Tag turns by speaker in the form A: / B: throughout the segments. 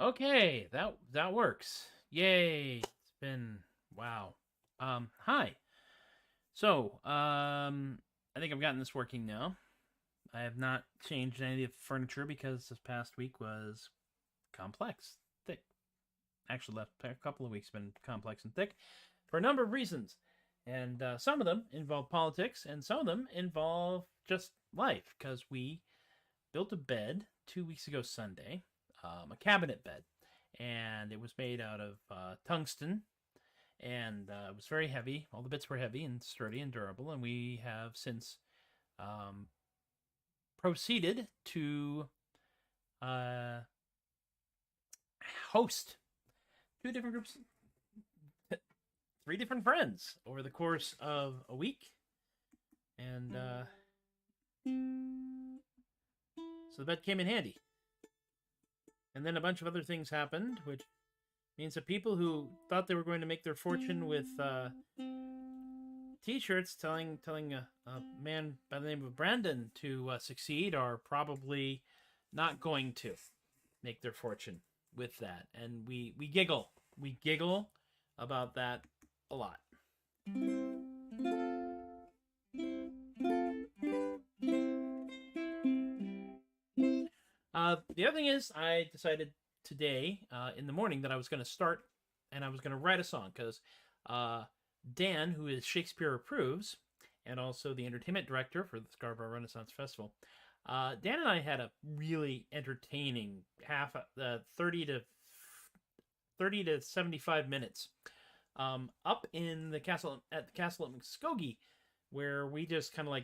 A: Okay, that works. Yay! It's been wow. Hi. So, I think I've gotten this working now. I have not changed any of the furniture because this past week was complex, thick. Actually, last couple of weeks been complex and thick for a number of reasons, and some of them involve politics, and some of them involve just life. Because we built a bed 2 weeks ago Sunday, a cabinet bed, and it was made out of tungsten, and it was very heavy. All the bits were heavy and sturdy and durable, and we have since proceeded to host two different groups, three different friends over the course of a week, and so the bed came in handy. And then a bunch of other things happened, which means that people who thought they were going to make their fortune with T-shirts telling a man by the name of Brandon to succeed are probably not going to make their fortune with that. And we giggle. We giggle about that a lot. The other thing is, I decided today in the morning that I was going to start and I was going to write a song because Dan, who is Shakespeare Approves, and also the entertainment director for the Scarborough Renaissance Festival, Dan and I had a really entertaining 30 to 75 minutes up in the castle at Muskogee, where we just kind of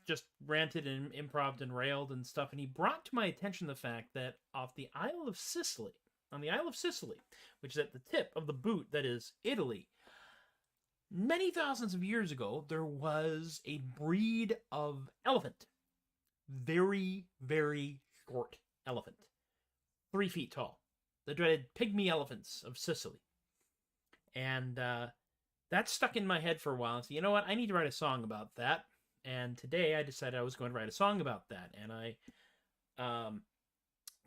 A: just ranted and improv'd and railed and stuff, and he brought to my attention the fact that on the Isle of Sicily, which is at the tip of the boot that is Italy, many thousands of years ago, there was a breed of elephant. Very, very short elephant. 3 feet tall. The dreaded pygmy elephants of Sicily. And that stuck in my head for a while. And so, you know what? I need to write a song about that. And today I decided I was going to write a song about that. And I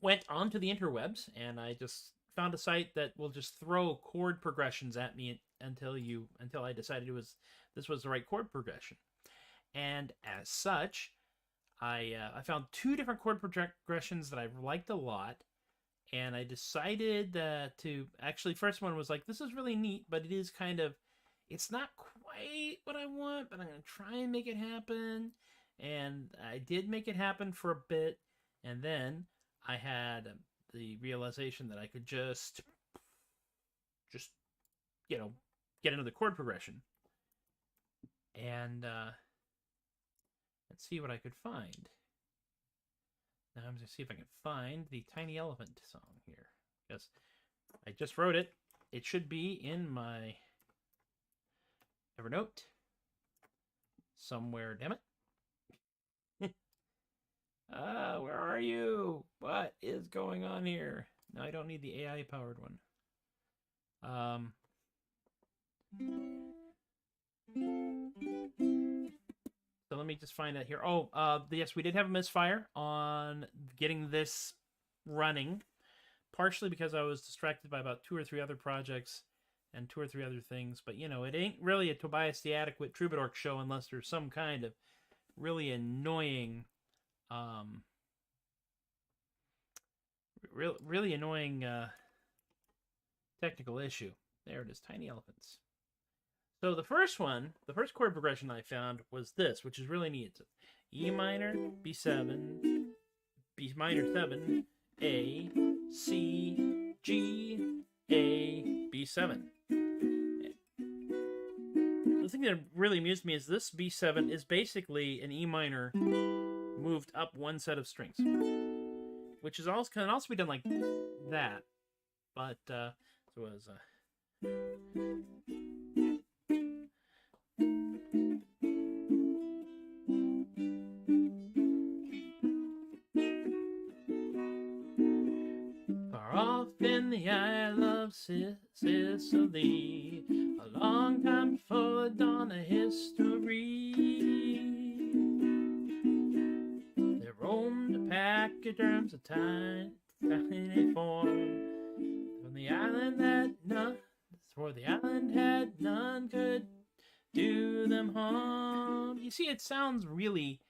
A: went onto the interwebs and I just found a site that will just throw chord progressions at me until I decided this was the right chord progression. And as such, I found 2 different chord progressions that I liked a lot. And I decided to actually, first one was this is really neat, but it is it's not quite what I want, but I'm going to try and make it happen. And I did make it happen for a bit. And then I had the realization that I could just you know, get another chord progression and let's see what I could find. Now I'm going to see if I can find the Tiny Elephant song here. Yes, I just wrote it. It should be in my Evernote somewhere, damn it. Where are you? What is going on here? No, I don't need the AI powered one. So let me just find out here. Oh, yes, we did have a misfire on getting this running, partially because I was distracted by about 2 or 3 other projects and 2 or 3 other things. But, you know, it ain't really a Tobias the Adequate Troubadour show unless there's some kind of really annoying, really annoying technical issue. There it is, Tiny Elephants. So the first chord progression I found was this, which is really neat. It's E minor, B7, B minor 7, A, C, G, A, B7. The thing that really amused me is this B7 is basically an E minor moved up 1 set of strings, which is also can also be done like that, but so it was. Far off in the Isle of Sicily, a long time before the dawn of history, there roamed a pack of germs of tiny form from the island that none, for the island had none could do them harm. You see, it sounds really.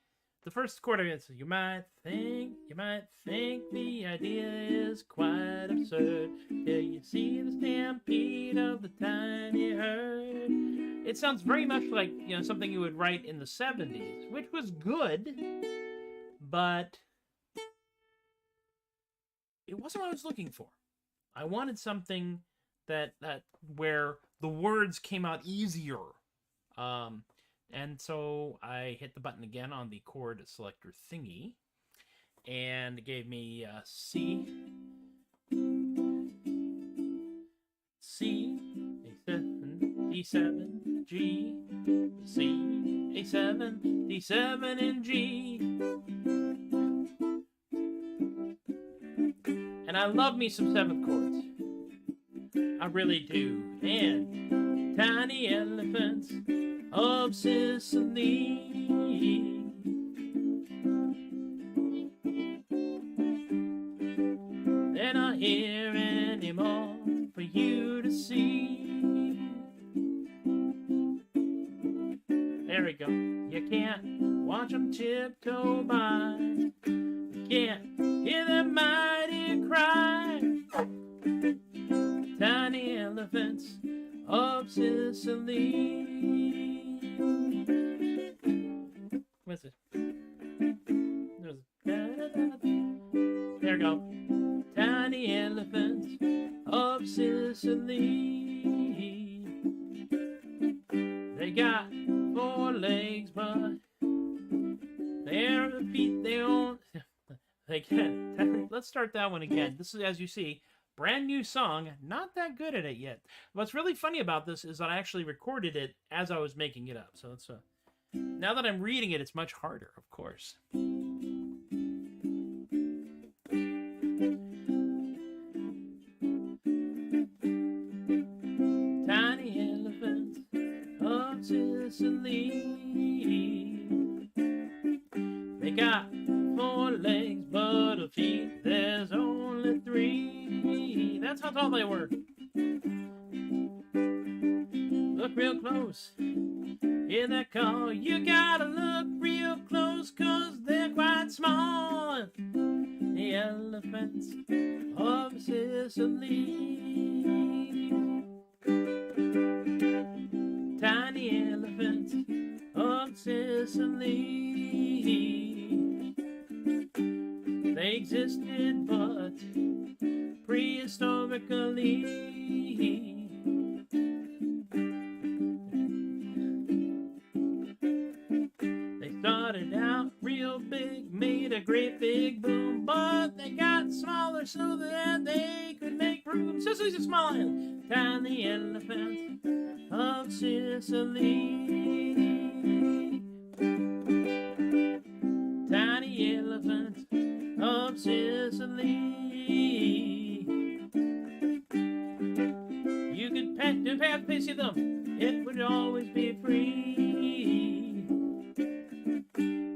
A: The first chord of it is, you might think the idea is quite absurd till you see the stampede of the tiny herd. It sounds very much like, you know, something you would write in the 70s, which was good, but it wasn't what I was looking for. I wanted something that where the words came out easier. And so I hit the button again on the chord selector thingy, and it gave me C, A7, D7, G, C, A7, D7, and G. And I love me some 7th chords. I really do. And Tiny Elephants of Sicily. They're not here anymore for you to see. There we go. You can't watch them tiptoe by. You can't hear them mighty cry. Tiny elephants of Sicily. What's it? There we go. Tiny elephants of Sicily. They got 4 legs, but their feet they don't. They can't. Let's start that one again. This is, as you see, brand new song. Not that good at it yet. What's really funny about this is that I actually recorded it as I was making it up. So it's now that I'm reading it, it's much harder, of course. Tiny elephants of Sicily. They got 4 legs, but of feet there's only 3. That's how tall they were. Look real close. Hear that call? You gotta look real close, 'cause they're quite small. The elephants of Sicily. Tiny elephants of Sicily. They existed but prehistorically. They started out real big, made a great big boom, but they got smaller so that they could make room. Sicily's a small island, tiny elephants of Sicily. Tiny elephants of Sicily. You could pay to pay them, it would always be free.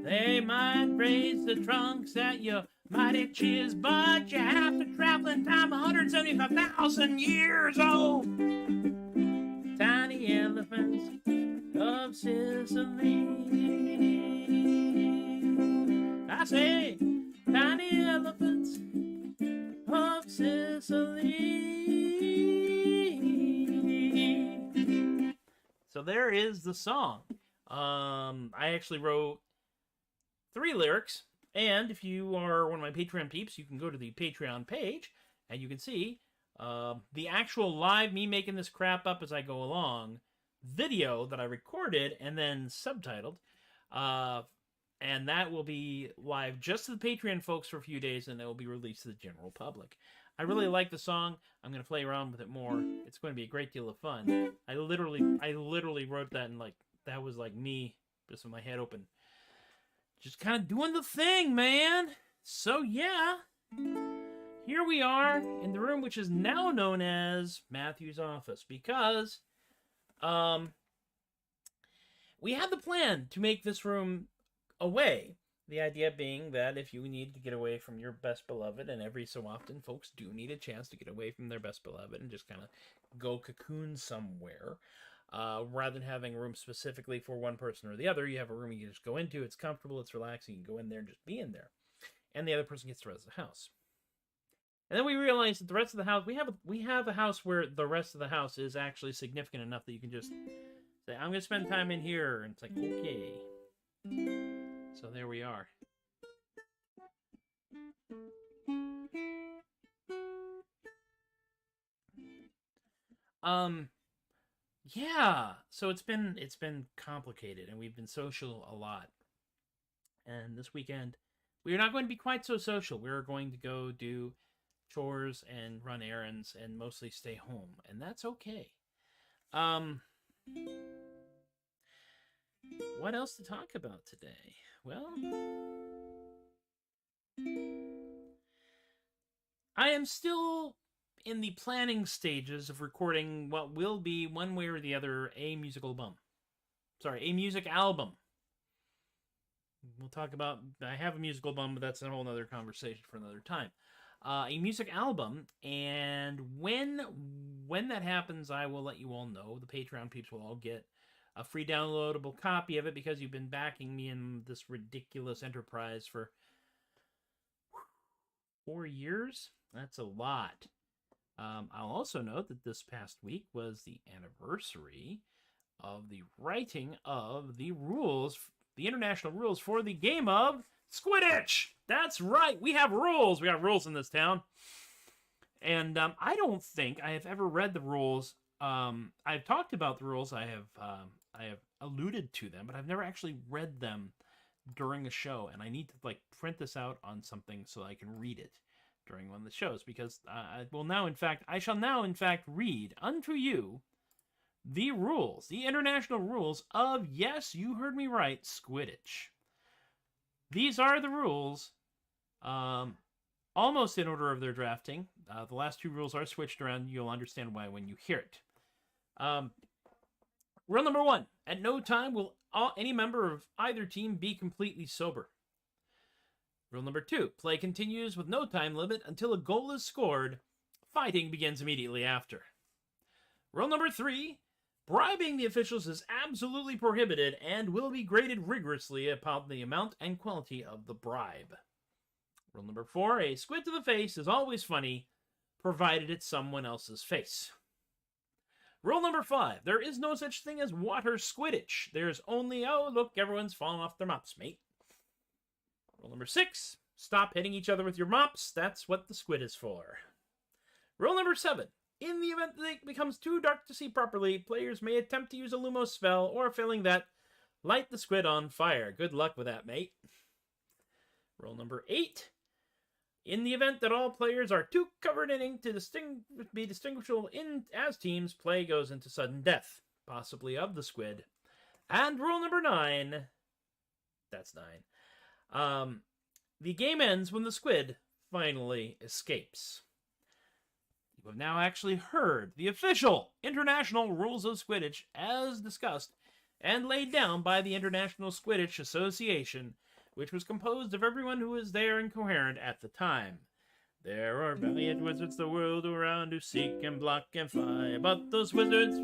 A: They might raise the trunks at your mighty cheers, but you have to travel in time 175,000 years old. Tiny elephants of Sicily. I say, tiny elephants of Sicily. So there is the song. I actually wrote 3 lyrics, and if you are one of my Patreon peeps, you can go to the Patreon page, and you can see the actual live me making this crap up as I go along video that I recorded and then subtitled. And that will be live just to the Patreon folks for a few days, and it will be released to the general public. I really like the song. I'm going to play around with it more. It's going to be a great deal of fun. I literally wrote that, and like that was like me just with my head open, just kind of doing the thing, man. So yeah, here we are in the room which is now known as Matthew's office, because we had the plan to make this room away. The idea being that if you need to get away from your best beloved, and every so often folks do need a chance to get away from their best beloved and just kind of go cocoon somewhere, rather than having a room specifically for one person or the other, you have a room you can just go into, it's comfortable, it's relaxing, you can go in there and just be in there. And the other person gets the rest of the house. And then we realized that the rest of the house, we have a house where the rest of the house is actually significant enough that you can just say, I'm going to spend time in here, and it's like, okay. So there we are. Yeah. So it's been complicated, and we've been social a lot. And this weekend, we are not going to be quite so social. We're going to go do chores and run errands and mostly stay home, and that's okay. What else to talk about today? Well, I am still in the planning stages of recording what will be, one way or the other, a music album. We'll talk about, I have a musical album, but that's a whole other conversation for another time. A music album, and when that happens, I will let you all know. The Patreon peeps will all get a free downloadable copy of it, because you've been backing me in this ridiculous enterprise for 4 years. That's a lot. I'll also note that this past week was the anniversary of the writing of the rules, the international rules for the game of SQUIDDITCH. That's right, we have rules. We have rules in this town. And I don't think I have ever read the rules. I've talked about the rules. I have alluded to them, but I've never actually read them during a show, and I need to like print this out on something so I can read it during one of the shows, because I shall now in fact read unto you the rules, the international rules of, yes, you heard me right, SQUIDDITCH. These are the rules, almost in order of their drafting. The last 2 rules are switched around. You'll understand why when you hear it. Rule number 1. At no time will any member of either team be completely sober. Rule number 2. Play continues with no time limit until a goal is scored. Fighting begins immediately after. Rule number 3. Bribing the officials is absolutely prohibited and will be graded rigorously upon the amount and quality of the bribe. Rule number 4. A squid to the face is always funny, provided it's someone else's face. Rule number 5. There is no such thing as water squidditch. There's only, oh, look, everyone's falling off their mops, mate. Rule number 6. Stop hitting each other with your mops. That's what the squid is for. Rule number 7. In the event that it becomes too dark to see properly, players may attempt to use a Lumos spell, or failing that, light the squid on fire. Good luck with that, mate. Rule number 8. In the event that all players are too covered in ink to be distinguishable as teams, play goes into sudden death, possibly of the squid. And rule number 9. That's 9. The game ends when the squid finally escapes. You have now actually heard the official international rules of Squidditch as discussed and laid down by the International Squidditch Association, which was composed of everyone who was there and coherent at the time. There are valiant wizards the world around who seek and block and fly, but those wizards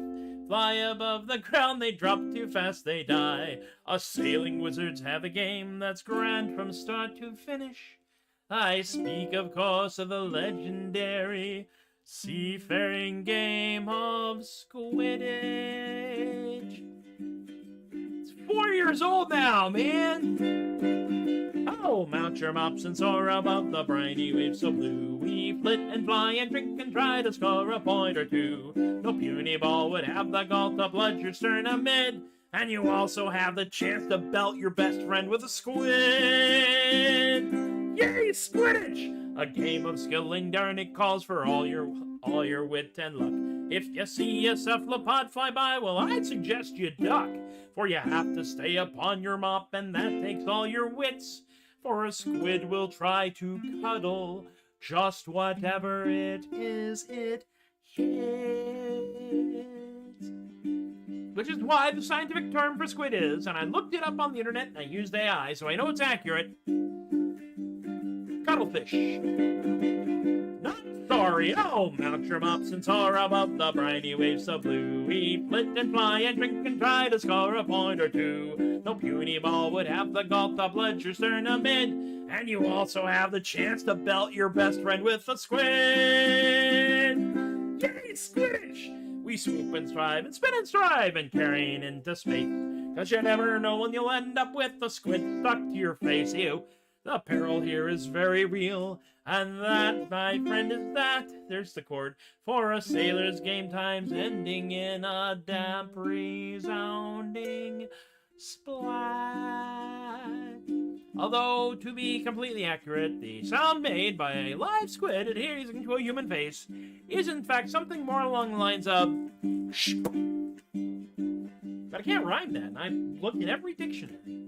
A: fly above the ground, they drop too fast, they die. Us sailing wizards have a game that's grand from start to finish. I speak, of course, of the legendary seafaring game of Squidditch. It's 4 years old now, man! Oh, mount your mops and soar above the briny waves so blue. We flit and fly and drink and try to score a point or two. No puny ball would have the gall to bludge your sternum mid. And you also have the chance to belt your best friend with a squid. Yay, Squidditch! A game of skilling, darn it calls for all your wit and luck. If you see a cephalopod fly by, well, I'd suggest you duck. For you have to stay upon your mop, and that takes all your wits. For a squid will try to cuddle just whatever it is it hits. Which is why the scientific term for squid is, and I looked it up on the internet and I used AI, so I know it's accurate, cuttlefish. Not sorry. Oh, mount your mops and soar above the briny waves so blue. We flit and fly and drink and try to score a point or two. No puny ball would have the gall to bludge your sternum mid. And you also have the chance to belt your best friend with a squid. Yay, Squidditch! We swoop and strive and spin and strive and carrying into space. 'Cause you never know when you'll end up with a squid stuck to your face. Ew. The peril here is very real, and that, my friend, is that. There's the chord. For a sailor's game time's ending in a damp, resounding splat. Although, to be completely accurate, the sound made by a live squid adhering to a human face is in fact something more along the lines of shh. But I can't rhyme that, and I've looked in every dictionary.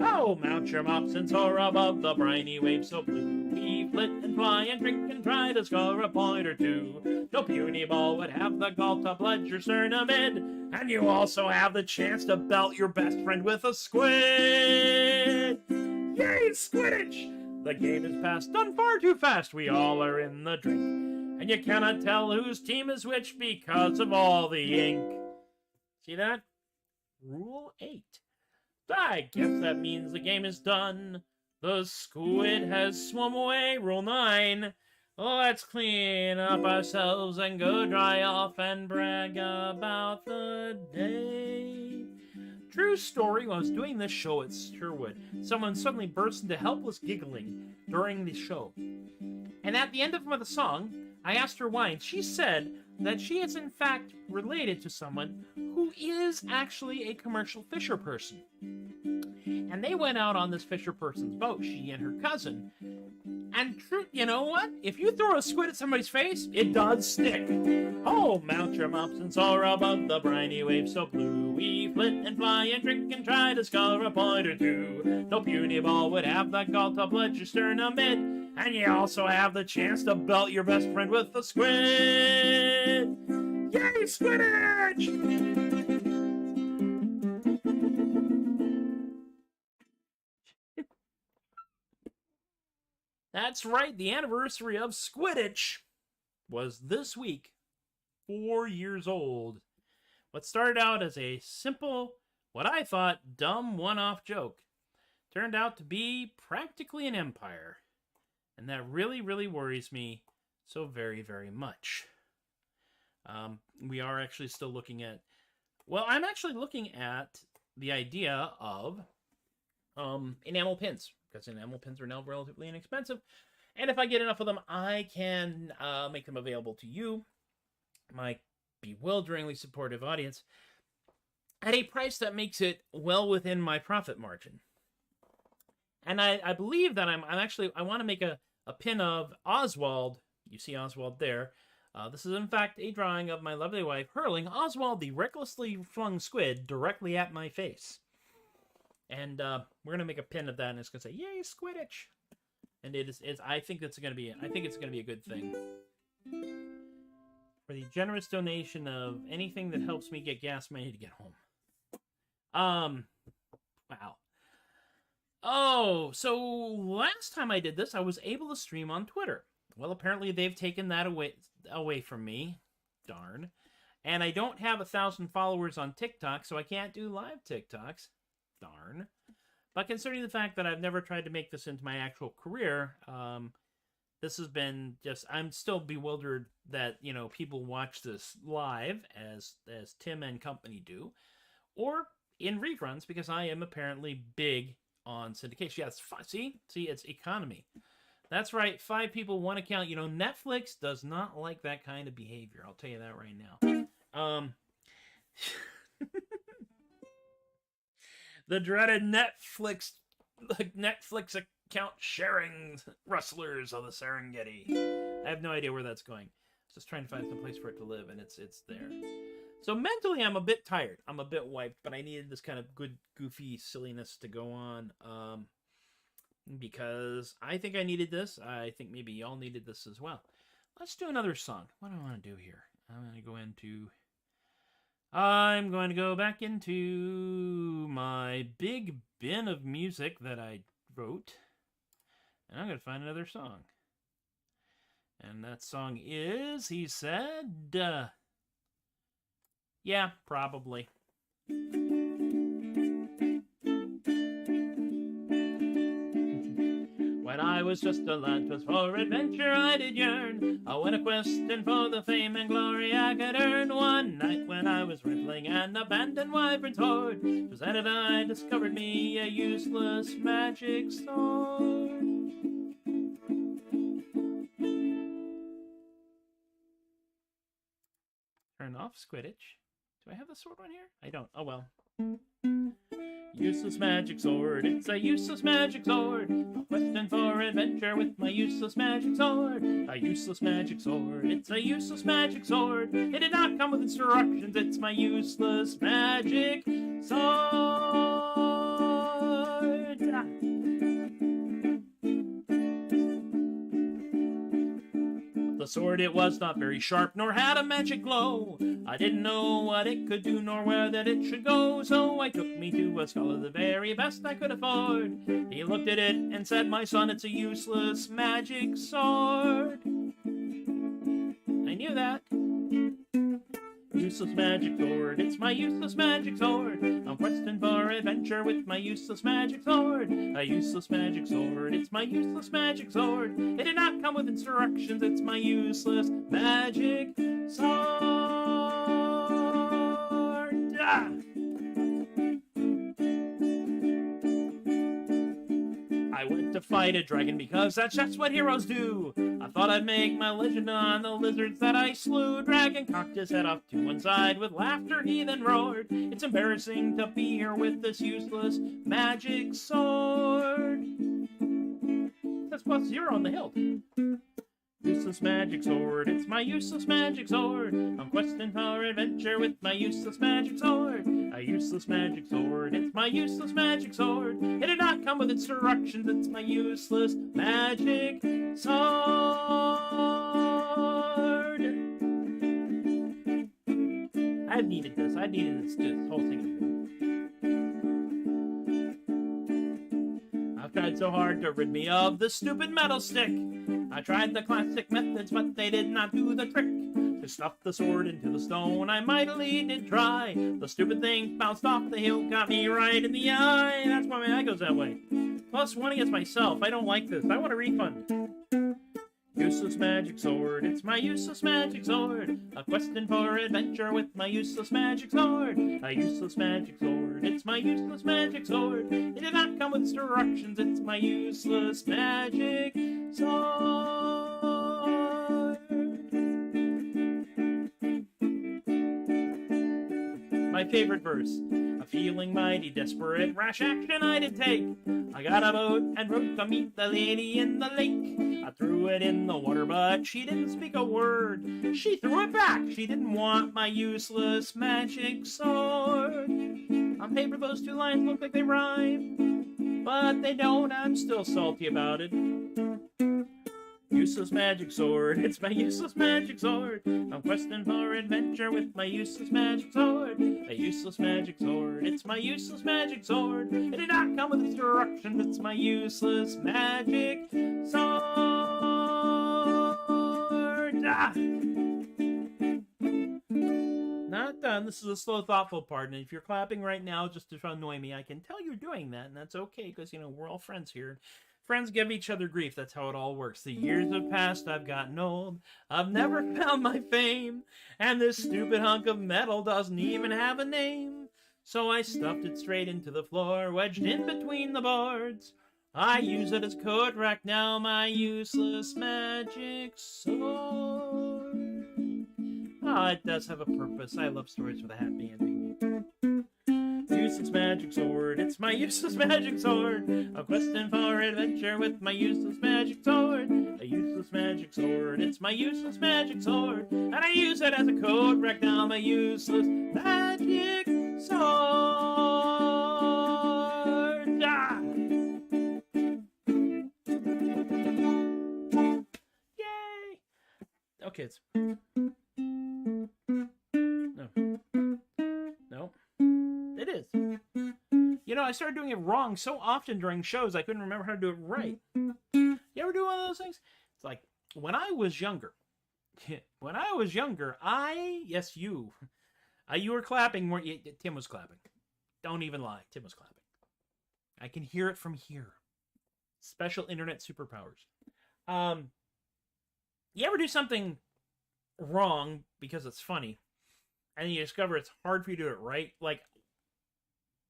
A: Oh, mount your mops and soar above the briny waves so blue. We flit and fly and drink and try to score a point or two. No puny ball would have the gall to bludge your sternum mid. And you also have the chance to belt your best friend with a squid. Yay, Squidditch! The game is passed done far too fast. We all are in the drink. And you cannot tell whose team is which because of all the ink. See that? Rule 8. I guess that means the game is done. The squid has swum away. Rule 9. Let's clean up ourselves and go dry off and brag about the day. True story, when I was doing this show at Sherwood, someone suddenly burst into helpless giggling during the show. And at the end of the song, I asked her why, and she said that she is in fact related to someone who is actually a commercial fisher person. And they went out on this fisher person's boat, she and her cousin. And you know what? If you throw a squid at somebody's face, it does stick. Oh, mount your mops and soar above the briny waves so blue. We flit and fly and drink and try to score a point or two. No puny ball would have the gall to bludge your sternum mid. And you also have the chance to belt your best friend with a squid. Yay, Squidditch! That's right, the anniversary of Squidditch was this week, 4 years old. What started out as a simple, what I thought, dumb one-off joke, turned out to be practically an empire. And that really, really worries me so very, very much. We are actually still looking at, well, I'm actually looking at the idea of enamel pins because enamel pins are now relatively inexpensive. And if I get enough of them, I can make them available to you, my bewilderingly supportive audience, at a price that makes it well within my profit margin. And I believe that I want to make a pin of Oswald. You see Oswald there. This is, in fact, a drawing of my lovely wife hurling Oswald, the recklessly flung squid, directly at my face. And we're gonna make a pin of that, and it's gonna say, "Yay, Squidditch!" And I think it's gonna be a good thing. For the generous donation of anything that helps me get gas money to get home. Wow. Oh, so last time I did this, I was able to stream on Twitter. Well, apparently they've taken that away from me. Darn. And I don't have 1,000 followers on TikTok, so I can't do live TikToks. Darn. But considering the fact that I've never tried to make this into my actual career, this has been just, I'm still bewildered that, you know, people watch this live, as Tim and company do, or in reruns, because I am apparently big on syndication. Yeah, see, it's economy. That's right, 5 people, 1 account. You know, Netflix does not like that kind of behavior. I'll tell you that right now. The dreaded Netflix account sharing rustlers of the Serengeti. I have no idea where that's going. Just trying to find some place for it to live, and it's there. So mentally, I'm a bit tired. I'm a bit wiped, but I needed this kind of good, goofy silliness to go on. Because I think I needed this. I think maybe y'all needed this as well. Let's do another song. What do I want to do here? I'm going to go back into my big bin of music that I wrote. And I'm going to find another song. And that song is, he said, yeah, probably. When I was just a lad, 'twas for adventure I did yearn. I went a questing for the fame and glory I could earn. One night when I was riffling an abandoned wyvern's hoard, 'twas then that I discovered me a useless magic sword. Turn off Squidditch. Do I have the sword one here? I don't. Oh well. Useless magic sword, it's a useless magic sword. A questing for adventure with my useless magic sword. A useless magic sword, it's a useless magic sword. It did not come with instructions, it's my useless magic sword. The sword, it was not very sharp, nor had a magic glow. I didn't know what it could do, nor where that it should go. So I took me to a scholar, the very best I could afford. He looked at it and said, "My son, it's a useless magic sword." I knew that. Useless magic sword, it's my useless magic sword. I'm questing for adventure with my useless magic sword. A useless magic sword, it's my useless magic sword. It did not come with instructions, it's my useless magic sword. Ah! I went to fight a dragon because that's just what heroes do. I thought I'd make my legend on the lizards that I slew. Dragon cocked his head off to one side with laughter, he then roared. It's embarrassing to be here with this useless magic sword. That's +0 on the hilt. Useless magic sword, it's my useless magic sword. I'm questing for adventure with my useless magic sword. A useless magic sword, it's my useless magic sword. It did not come with instructions, it's my useless magic sword. I've needed this whole thing. I've tried so hard to rid me of this stupid metal stick. I tried the classic methods, but they did not do the trick. To stuff the sword into the stone, I mightily did try. The stupid thing bounced off the hilt, got me right in the eye. That's why my eye goes that way. +1 against myself. I don't like this. I want a refund. Useless magic sword, it's my useless magic sword. A questing for adventure with my useless magic sword. A useless magic sword, it's my useless magic sword. It did not come with instructions, it's my useless magic sword. My favorite verse. A feeling mighty desperate, rash action I did take. I got a boat and rowed to meet the lady in the lake. I threw it in the water, but she didn't speak a word. She threw it back. She didn't want my useless magic sword. On paper, those two lines look like they rhyme, but they don't. I'm still salty about it. Useless magic sword, it's my useless magic sword. I'm questing for adventure with my useless magic sword. A useless magic sword, it's my useless magic sword. It did not come with instructions, it's my useless magic sword. Ah! Not done. This is a slow, thoughtful part, and if you're clapping right now just to annoy me, I can tell you're doing that, and that's okay, because, you know, we're all friends here. Friends give each other grief. That's how it all works. The years have passed. I've gotten old. I've never found my fame. And this stupid hunk of metal doesn't even have a name. So I stuffed it straight into the floor, wedged in between the boards. I use it as code rack now, my useless magic sword. Ah, it does have a purpose. I love stories with a happy ending. Useless magic sword, it's my useless magic sword. I'm questing for adventure with my useless magic sword. A useless magic sword, it's my useless magic sword. And I use it as a code rack now, my useless magic sword. Ah! Yay! Okay, it's... No. It is. You know, I started doing it wrong so often during shows, I couldn't remember how to do it right. You ever do one of those things? It's like, when I was younger, yes, you were clapping more. Tim was clapping. Don't even lie. Tim was clapping. I can hear it from here. Special internet superpowers. You ever do something wrong because it's funny, and then you discover it's hard for you to do it right? Like,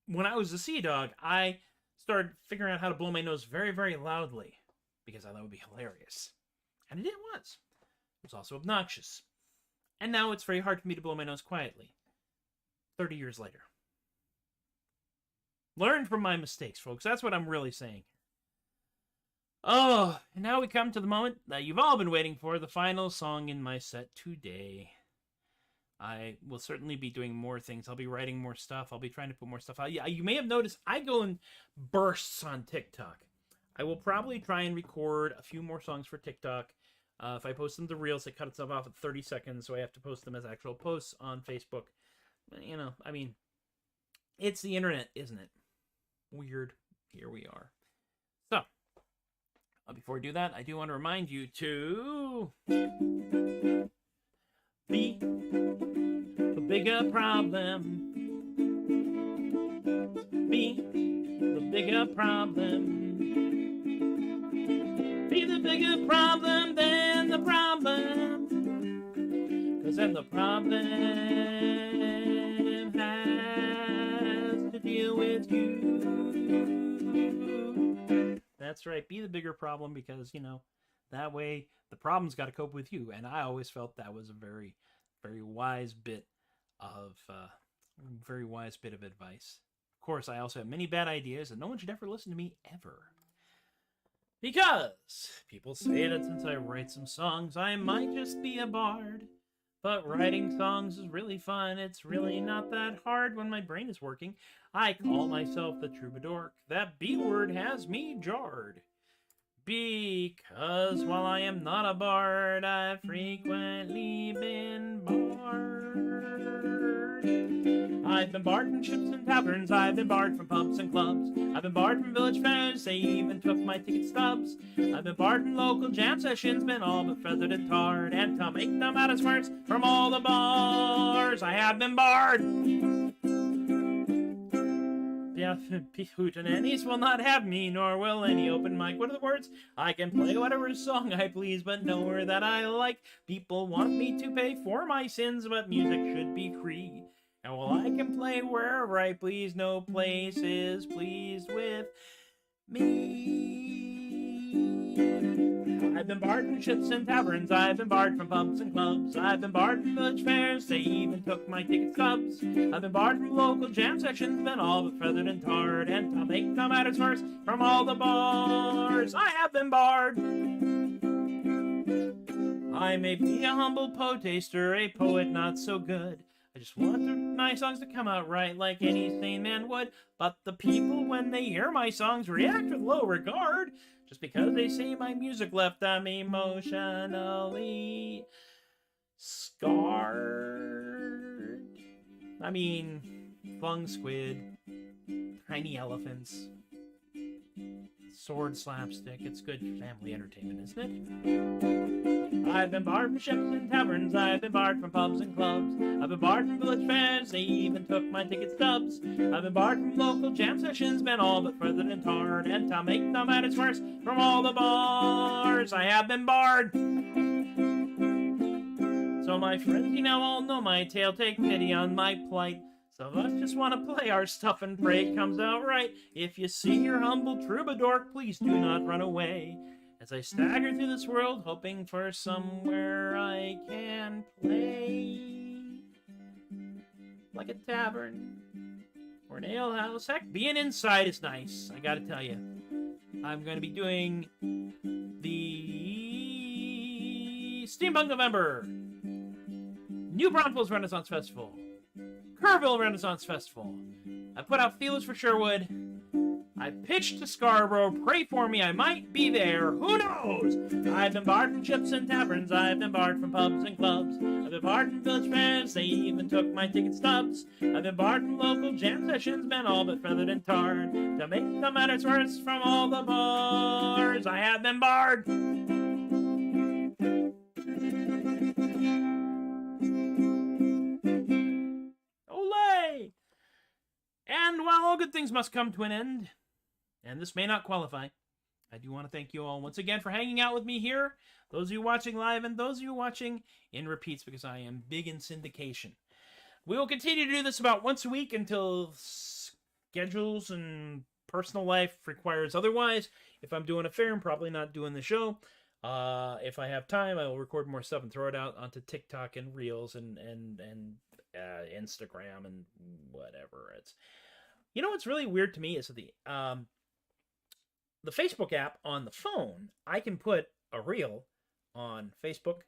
A: when I was a sea dog, I started figuring out how to blow my nose very, very loudly because I thought it would be hilarious. And it was. It was also obnoxious. And now it's very hard for me to blow my nose quietly. 30 years later. Learn from my mistakes, folks. That's what I'm really saying. Oh, and now we come to the moment that you've all been waiting for, the final song in my set today. I will certainly be doing more things. I'll be writing more stuff. I'll be trying to put more stuff out. Yeah, you may have noticed I go in bursts on TikTok. I will probably try and record a few more songs for TikTok. If I post them to Reels, it cuts itself off at 30 seconds, so I have to post them as actual posts on Facebook. You know, I mean, it's the internet, isn't it? Weird. Here we are. So, before we do that, I do want to remind you to be the bigger problem. Be the bigger problem. Be the bigger problem than the problem. 'Cause then the problem has to deal with you. That's right. Be the bigger problem because, you know, that way the problem's got to cope with you. And I always felt that was a very, very wise bit of advice. Of course, I also have many bad ideas, and no one should ever listen to me ever. Because people say that since I write some songs, I might just be a bard. But writing songs is really fun. It's really not that hard when my brain is working. I call myself the Troubadork. That B word has me jarred. Because while I am not a bard, I've frequently been barred. I've been barred from ships and taverns, I've been barred from pubs and clubs. I've been barred from village fairs, they even took my ticket stubs. I've been barred from local jam sessions, been all but feathered and tarred. And to make them out as worse, from all the bars I have been barred. hootenannies will not have me, nor will any open mic. What are the words? I can play whatever song I please, but nowhere that I like. People want me to pay for my sins, but music should be free. And while I can play wherever I please, no place is pleased with me. I've been barred from ships and taverns, I've been barred from pubs and clubs, I've been barred from village fairs, they even took my ticket stubs. I've been barred from local jam sections, been all but feathered and tarred, and to make no matters worse, from all the bars I have been barred. I may be a humble poetaster, a poet not so good. I just want my songs to come out right like any sane man would. But the people, when they hear my songs, react with low regard. Just because they say my music left them emotionally scarred. I mean, flung squid, tiny elephants, sword slapstick. It's good family entertainment, isn't it? I've been barred from ships and taverns, I've been barred from pubs and clubs, I've been barred from village fairs, they even took my ticket stubs. I've been barred from local jam sessions, been all but feathered and tarred, and to make no matters worse, from all the bars I have been barred. So my friends, you now all know my tale, take pity on my plight. Some of us just want to play our stuff and pray it comes out right. If you see your humble troubadour, please do not run away. As I stagger through this world, hoping for somewhere I can play. Like a tavern or an alehouse. Heck, being inside is nice, I gotta tell you. I'm going to be doing the Steampunk November, New Braunfels Renaissance Festival, Kerrville Renaissance Festival. I put out feelers for Sherwood. I pitched to Scarborough. Pray for me, I might be there. Who knows? I've been barred from ships and taverns. I've been barred from pubs and clubs. I've been barred from village fairs. They even took my ticket stubs. I've been barred from local jam sessions. Been all but feathered and tarred. To make the matters worse, from all the bars I have been barred. Olay! And while all good things must come to an end, and this may not qualify, I do want to thank you all once again for hanging out with me here. Those of you watching live and those of you watching in repeats, because I am big in syndication. We will continue to do this about once a week until schedules and personal life requires otherwise. If I'm doing a fair, I'm probably not doing the show. If I have time, I will record more stuff and throw it out onto TikTok and Reels and Instagram and whatever. It's, you know what's really weird to me is the Facebook app on the phone. I can put a reel on Facebook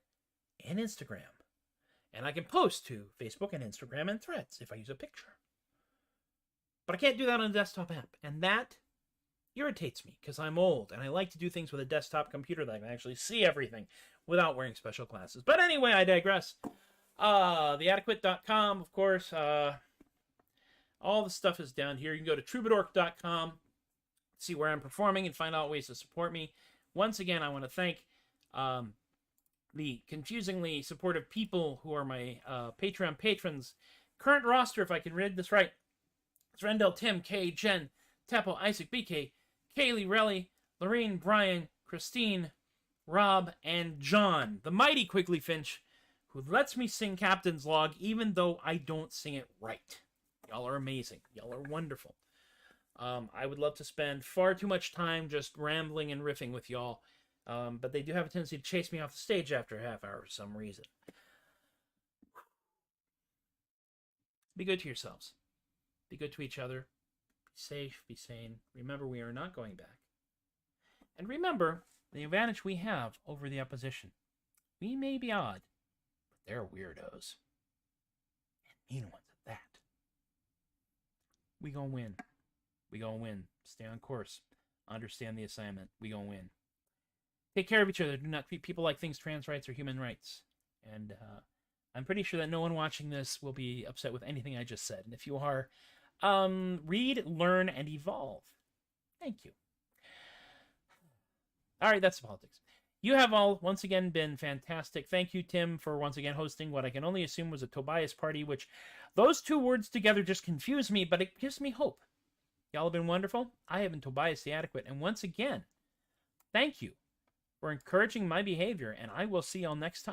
A: and Instagram, and I can post to Facebook and Instagram and Threads if I use a picture. But I can't do that on a desktop app, and that irritates me because I'm old and I like to do things with a desktop computer that I can actually see everything without wearing special glasses. But anyway, I digress. Theadequate.com, of course. All the stuff is down here. You can go to TROUBADORK.com, see where I'm performing, and find out ways to support me. Once again, I want to thank the confusingly supportive people who are my Patreon patrons. Current roster, if I can read this right, it's Rendell, Tim, Kay, Jen, Teppo, Isaac, BK, Kaylee, Relly, Lorene, Brian, Christine, Rob, and John, the mighty Quigley Finch, who lets me sing Captain's Log even though I don't sing it right. Y'all are amazing. Y'all are wonderful. I would love to spend far too much time just rambling and riffing with y'all, but they do have a tendency to chase me off the stage after a half hour for some reason. Be good to yourselves. Be good to each other. Be safe. Be sane. Remember, we are not going back. And remember the advantage we have over the opposition. We may be odd, but they're weirdos. And mean ones at that. We gonna win. We gonna win. Stay on course. Understand the assignment. We gonna win. Take care of each other. Do not treat people like things, trans rights, or human rights. And I'm pretty sure that no one watching this will be upset with anything I just said. And if you are, read, learn, and evolve. Thank you. All right, that's politics. You have all, once again, been fantastic. Thank you, Tim, for once again hosting what I can only assume was a Tobias party, which those two words together just confuse me, but it gives me hope. Y'all have been wonderful. I have been Tobias the Adequate. And once again, thank you for encouraging my behavior. And I will see y'all next time.